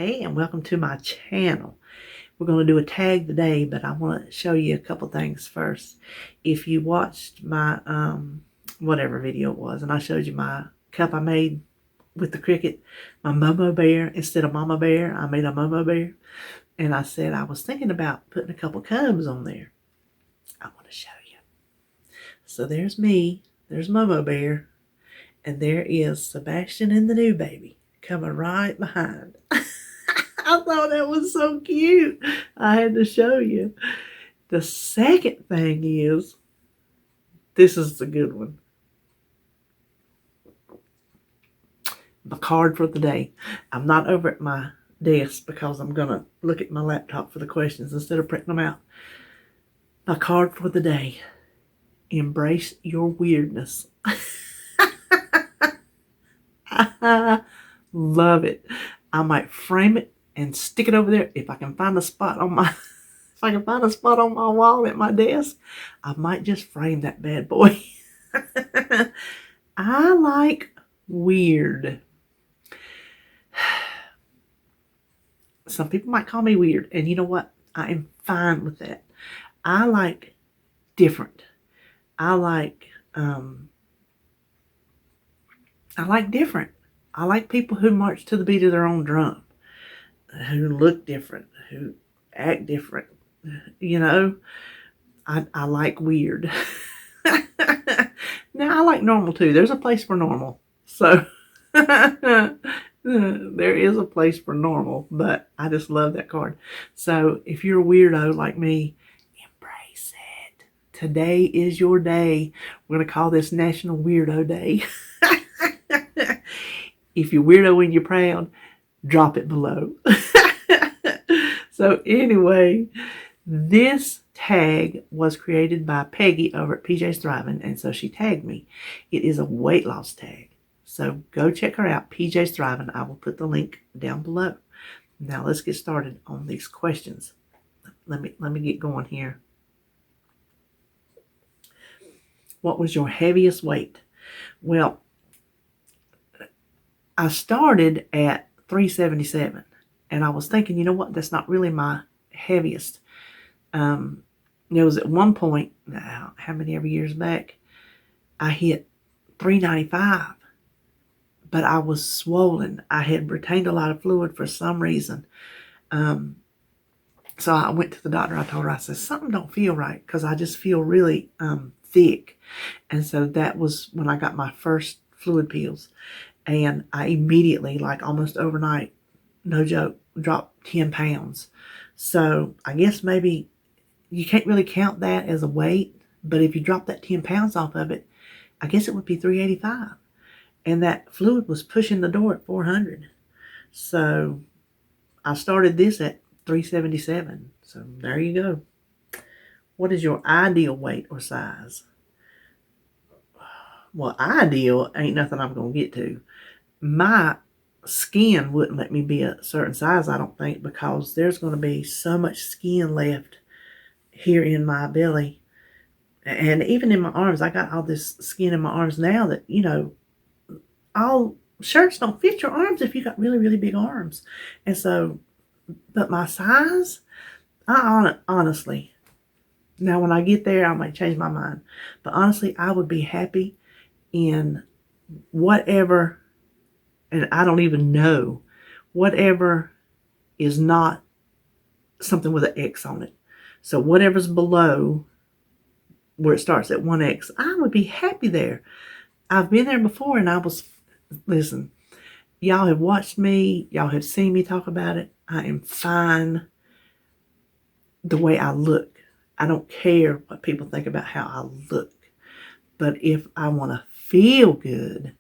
Hey, and welcome to my channel. We're going to do a tag today, but I want to show you a couple things first. If you watched my whatever video it was, and I showed you my cup I made with the cricket, my Momo bear, instead of mama bear, I made a Momo bear. And I said I was thinking about putting a couple cubs on there. I want to show you. So there's me, there's Momo bear, and there is Sebastian and the new baby coming right behind. I thought that was so cute. I had to show you. The second thing is, this is the good one. The card for the day. I'm not over at my desk because I'm going to look at my laptop for the questions instead of printing them out. My card for the day. Embrace your weirdness. I love it. I might frame it and stick it over there if I can find a spot on my wall at my desk. I might just frame that bad boy. I like weird. Some people might call me weird, and you know what? I am fine with that. I like different. I like different. I like people who march to the beat of their own drum, who look different, who act different. You know, I like weird. Now, I like normal too. There's a place for normal. So, there is a place for normal, but I just love that card. So, if you're a weirdo like me, embrace it. Today is your day. We're going to call this National Weirdo Day. If you're weirdo and you're proud, drop it below. So anyway, this tag was created by Peggy over at PJ's Thriving, and so she tagged me. It is a weight loss tag. So go check her out, PJ's Thriving. I will put the link down below. Now let's get started on these questions. Let me get going here. What was your heaviest weight? Well, I started at 377, and I was thinking, you know what, that's not really my heaviest. There was at one point, how many ever years back, I hit 395, but I was swollen. I had retained a lot of fluid for some reason. So I went to the doctor. I told her, I said, something don't feel right, because I just feel really thick. And so that was when I got my first fluid pills. And I immediately, like almost overnight, no joke, dropped 10 pounds. So I guess maybe you can't really count that as a weight, but if you drop that 10 pounds off of it, I guess it would be 385. And that fluid was pushing the door at 400. So I started this at 377. So there you go. What is your ideal weight or size? Well, ideal ain't nothing I'm going to get to. My skin wouldn't let me be a certain size, I don't think, because there's going to be so much skin left here in my belly. And even in my arms, I got all this skin in my arms now that, you know, all shirts don't fit your arms if you got really, really big arms. And so, but my size, honestly, now when I get there, I might change my mind. But honestly, I would be happy in whatever, and I don't even know, whatever is not something with an X on it. So whatever's below where it starts at 1X, I would be happy there. I've been there before, and I was, listen, y'all have watched me, y'all have seen me talk about it. I am fine the way I look. I don't care what people think about how I look. But if I want to feel good,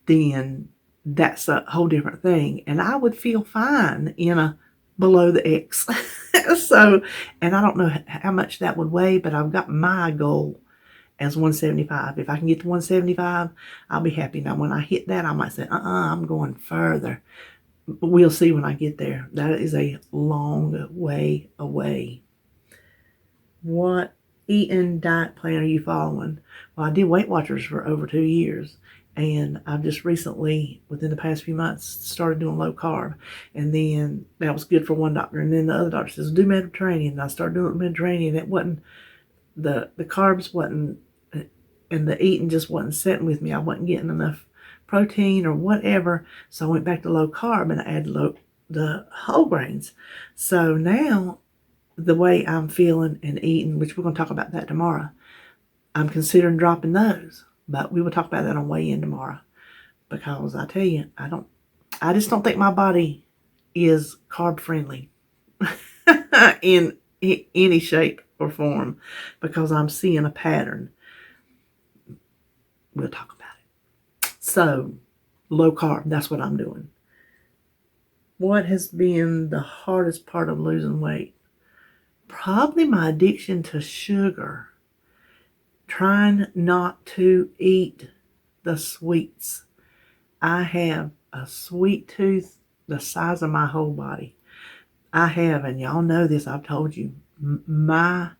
then that's a whole different thing. And I would feel fine in a below the X. So, and I don't know how much that would weigh, but I've got my goal as 175. If I can get to 175, I'll be happy. Now, when I hit that, I might say, I'm going further. But we'll see when I get there. That is a long way away. What eating diet plan are you following? Well, I did Weight Watchers for over 2 years, And I've just recently, within the past few months, started doing low carb. And then that was good for one doctor. And then the other doctor says, do Mediterranean. And I started doing Mediterranean. It wasn't, the carbs wasn't, and the eating just wasn't sitting with me. I wasn't getting enough protein or whatever. So I went back to low carb and I added the whole grains. So now the way I'm feeling and eating, which we're going to talk about that tomorrow, I'm considering dropping those. But we will talk about that on way in tomorrow. Because I tell you, I just don't think my body is carb friendly in any shape or form, because I'm seeing a pattern. We'll talk about it. So, low carb, that's what I'm doing. What has been the hardest part of losing weight? Probably my addiction to sugar. Trying not to eat the sweets. I have a sweet tooth the size of my whole body. I have, and y'all know this, I've told you, my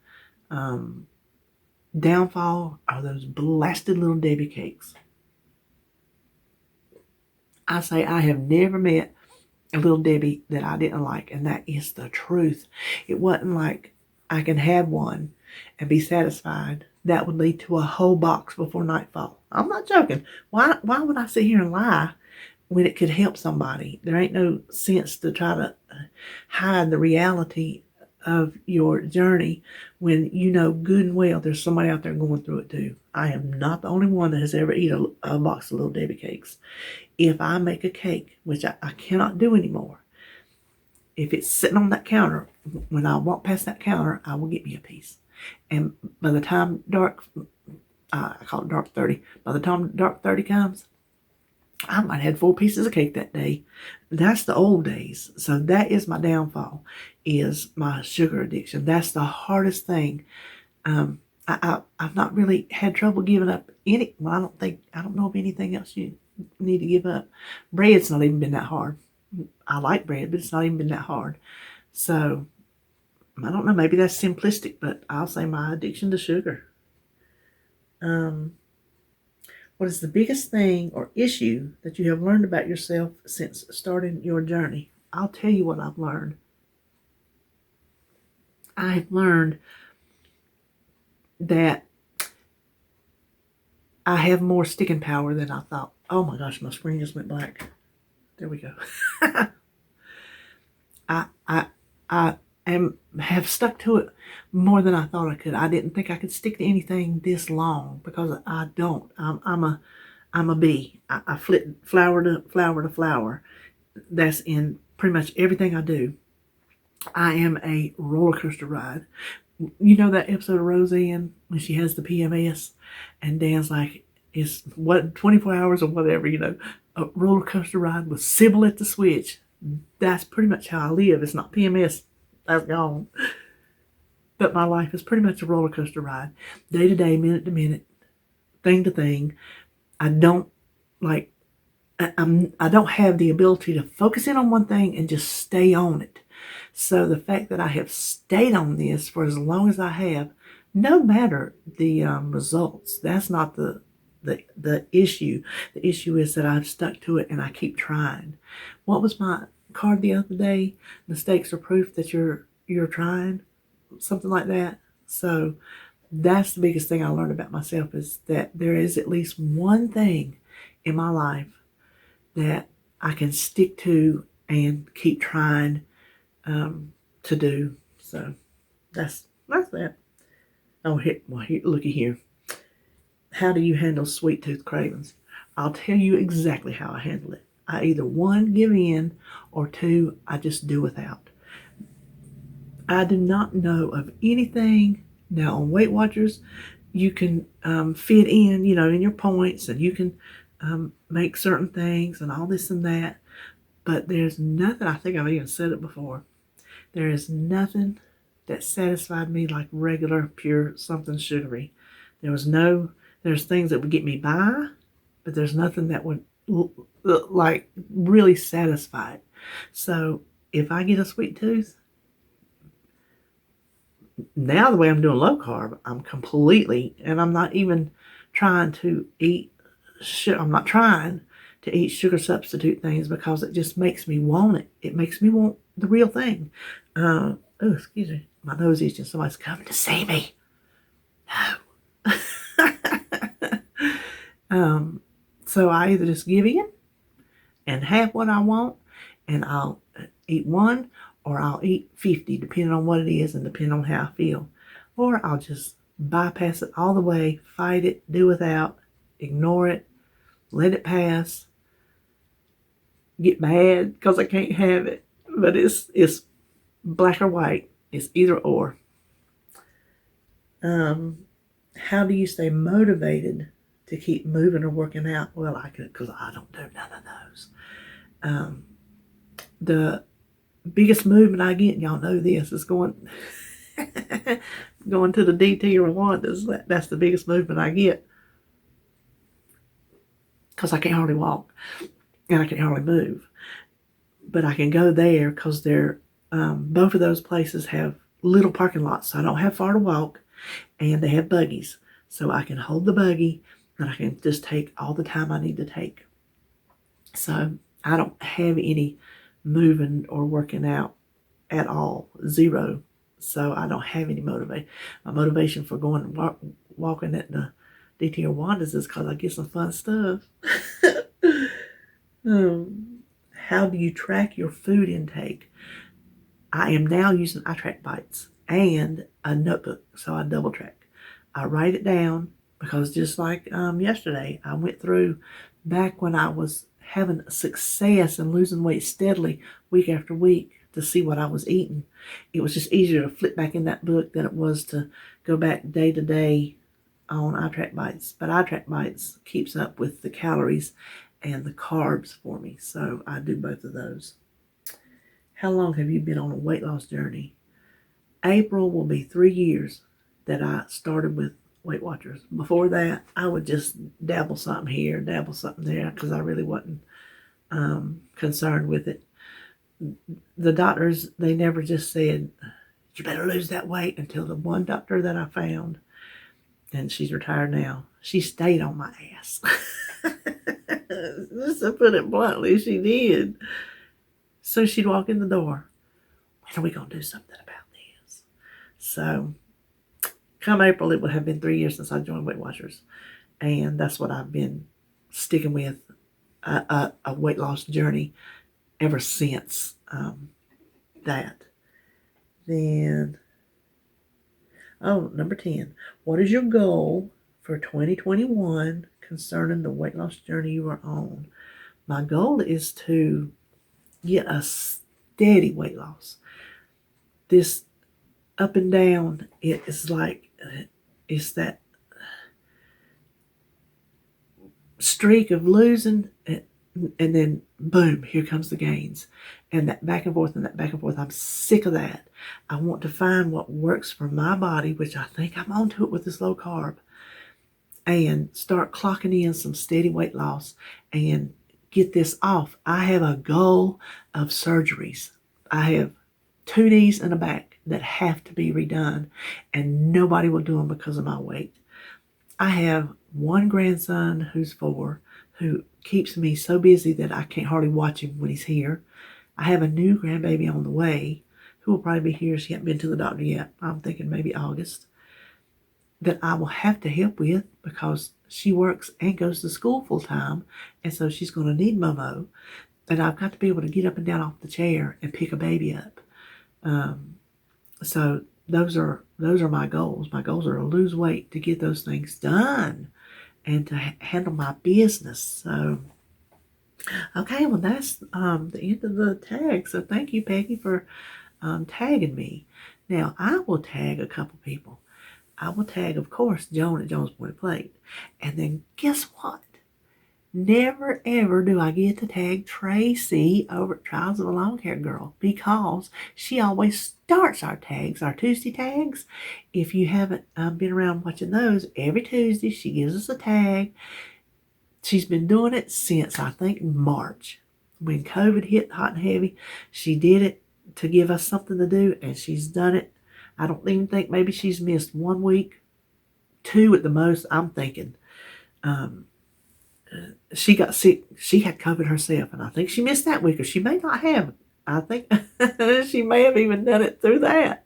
downfall are those blasted little Debbie cakes. I say I have never met a little Debbie that I didn't like, and that is the truth. It wasn't like I can have one and be satisfied. That would lead to a whole box before nightfall. I'm not joking. Why would I sit here and lie when it could help somebody? There ain't no sense to try to hide the reality of your journey when you know good and well there's somebody out there going through it too. I am not the only one that has ever eaten a box of little Debbie cakes. If I make a cake, which I cannot do anymore, if it's sitting on that counter, when I walk past that counter, I will get me a piece. And by the time I call it dark 30, by the time dark 30 comes, I might have had 4 pieces of cake that day. That's the old days. So that is my downfall, is my sugar addiction. That's the hardest thing. I've not really had trouble giving up any. Well, I don't know of anything else you need to give up. Bread's not even been that hard. I like bread, but it's not even been that hard. So I don't know, maybe that's simplistic, but I'll say my addiction to sugar. What is the biggest thing or issue that you have learned about yourself since starting your journey? I'll tell you what I've learned. I've learned that I have more sticking power than I thought. Oh my gosh, my screen just went black. There we go. I have stuck to it more than I thought I could. I didn't think I could stick to anything this long, because I don't. I'm a bee. I flip flower to flower to flower. That's in pretty much everything I do. I am a roller coaster ride. You know that episode of Roseanne when she has the PMS, and Dan's like, it's what 24 hours or whatever, a roller coaster ride with Sybil at the switch. That's pretty much how I live. It's not PMS. That's gone. But my life is pretty much a roller coaster ride. Day to day, minute to minute, thing to thing. I don't have the ability to focus in on one thing and just stay on it. So the fact that I have stayed on this for as long as I have, no matter the results, that's not the issue. The issue is that I've stuck to it and I keep trying. What was my card the other day? Mistakes are proof that you're trying. Something like that. So that's the biggest thing I learned about myself, is that there is at least one thing in my life that I can stick to and keep trying to do. So that's that. Oh, looky here. How do you handle sweet tooth cravings? I'll tell you exactly how I handle it. I either 1, give in, or 2, I just do without. I do not know of anything. Now on Weight Watchers, you can fit in, in your points, and you can make certain things and all this and that. But there's nothing, I think I've even said it before, there is nothing that satisfied me like regular, pure, something sugary. There's things that would get me by, but there's nothing that would like really satisfy it. So if I get a sweet tooth, now the way I'm doing low carb, I'm completely, and I'm not even trying to eat I'm not trying to eat sugar substitute things because it just makes me want it. It makes me want the real thing. Oh, excuse me. My nose is itching. Somebody's coming to see me. No. So I either just give in and have what I want, and I'll eat one, or I'll eat 50, depending on what it is and depending on how I feel. Or I'll just bypass it all the way, fight it, do without, ignore it, let it pass, get mad because I can't have it. But it's black or white. It's either or. How do you stay motivated to keep moving or working out? Well, I could, because I don't do none of those. The biggest movement I get, and y'all know this, is going going to the DT or Rwanda's. That's the biggest movement I get, because I can't hardly walk and I can hardly move. But I can go there because they're both of those places have little parking lots, so I don't have far to walk, and they have buggies, so I can hold the buggy and I can just take all the time I need to take. So I don't have any moving or working out at all, zero. So I don't have any motivation. My motivation for going walking at the DT or Wanda's is because I get some fun stuff. How do you track your food intake? I am now using iTrack Bites and a notebook, so I double track. I write it down because just like yesterday, I went through back when I was having success and losing weight steadily week after week to see what I was eating. It was just easier to flip back in that book than it was to go back day to day on iTrack Bites. But iTrack Bites keeps up with the calories and the carbs for me, so I do both of those. How long have you been on a weight loss journey? April will be 3 years that I started with Weight Watchers. Before that, I would just dabble something here, dabble something there, because I really wasn't concerned with it. The doctors, they never just said, you better lose that weight, until the one doctor that I found, and she's retired now, she stayed on my ass. Just to put it bluntly, she did. So she'd walk in the door, when are we going to do something about this? So come April, it would have been 3 years since I joined Weight Watchers. And that's what I've been sticking with, a weight loss journey ever since that. Then, number 10. What is your goal for 2021 concerning the weight loss journey you are on? My goal is to get a steady weight loss. This up and down, it's that streak of losing, and then boom, here comes the gains. And that back and forth and that back and forth, I'm sick of that. I want to find what works for my body, which I think I'm onto it with this low carb, and start clocking in some steady weight loss and get this off. I have a goal of surgeries. I have 2 knees and a back that have to be redone, and nobody will do them because of my weight. I have one grandson who's 4, who keeps me so busy that I can't hardly watch him when he's here. I have a new grandbaby on the way who will probably be here. She hasn't been to the doctor yet. I'm thinking maybe August. That I will have to help with because she works and goes to school full time, and so she's going to need Momo. And I've got to be able to get up and down off the chair and pick a baby up. So those are my goals. My goals are to lose weight, to get those things done, and to handle my business. So, okay, well, that's the end of the tag. So thank you, Peggy, for tagging me. Now, I will tag a couple people. I will tag, of course, Joan at Joan's Point Plate. And then guess what? Never ever do I get to tag Tracy over at Trials of a Long Hair Girl, because she always starts our tags, our Tuesday tags. If you haven't been around watching those, every Tuesday she gives us a tag. She's been doing it since, I think, March. When COVID hit hot and heavy, she did it to give us something to do, and she's done it. I don't even think maybe she's missed 1 week, 2 at the most, I'm thinking. she got sick. She had COVID herself, and I think she missed that week, or she may not have. I think she may have even done it through that.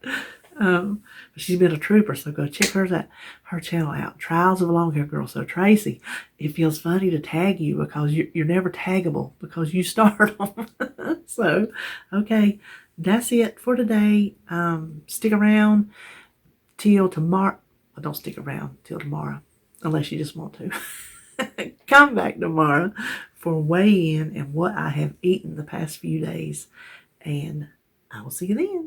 But she's been a trooper, so go check her channel out. Trials of a Long Hair Girl. So Tracy, it feels funny to tag you because you're never taggable because you start them. So, okay, that's it for today. Stick around till tomorrow. Well, don't stick around till tomorrow unless you just want to. Come back tomorrow for weigh in and what I have eaten the past few days. And I will see you then.